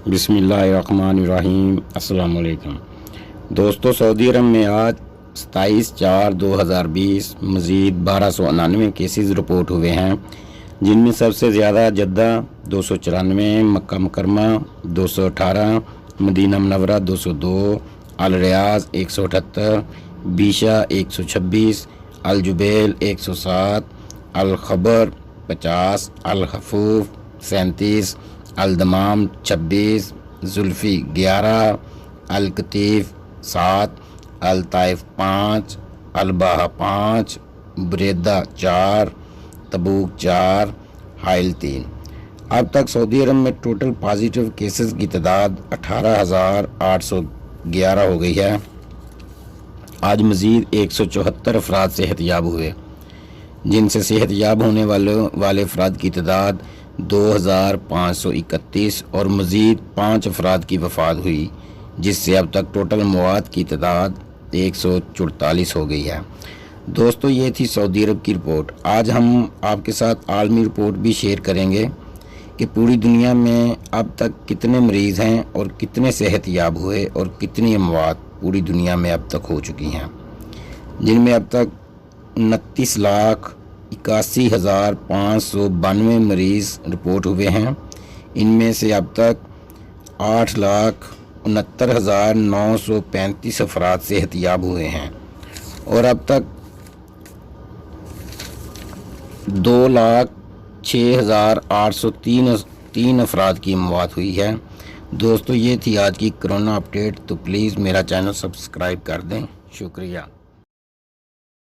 बिस्मिल्लाहिर्रहमानिर्रहीम। अस्सलाम वालेकुम दोस्तों, सऊदी अरब में आज 27/4/2020 मज़ीद 1299 केसेस रिपोर्ट हुए हैं, जिनमें सबसे ज़्यादा जद्दा 294, मक्का मुकरमा 218, मदीना मुनव्वरा 202, अल रियाज 178, बीशा 126, अल जुबैल 107, अल खबर 50, अल हफूफ 37, अल दमाम 26, जुल्फ़ी 11, अल कतीफ़ 7, अल ताइफ 5, अल बाहा 5, ब्रेदा 4, तबूक 4, हाइल 3। अब तक सऊदी अरब में टोटल पॉजिटिव केसेस की तादाद 18,811 हो गई है। आज मज़ीद 174 अफराद सेहतयाब हुए, जिनसे सेहतयाब होने वाले अफराद की तादाद 2,531 और मज़ीद 5 अफराद की वफ़ात हुई, जिससे अब तक टोटल मौत की तादाद 144 हो गई है। दोस्तों, ये थी सऊदी अरब की रिपोर्ट। आज हम आपके साथ आलमी रिपोर्ट भी शेयर करेंगे कि पूरी दुनिया में अब तक कितने मरीज़ हैं और कितने सेहतयाब हुए और कितनी अमवात पूरी दुनिया में अब तक हो चुकी हैं, जिनमें अब तक 29,81,592 मरीज़ रिपोर्ट हुए हैं। इनमें से अब तक 8,69,935 अफराद सेहतयाब हुए हैं और अब तक 2,06,803 अफराद की मौत हुई है। दोस्तों, ये थी आज की कोरोना अपडेट। तो प्लीज़ मेरा चैनल सब्सक्राइब कर दें। शुक्रिया।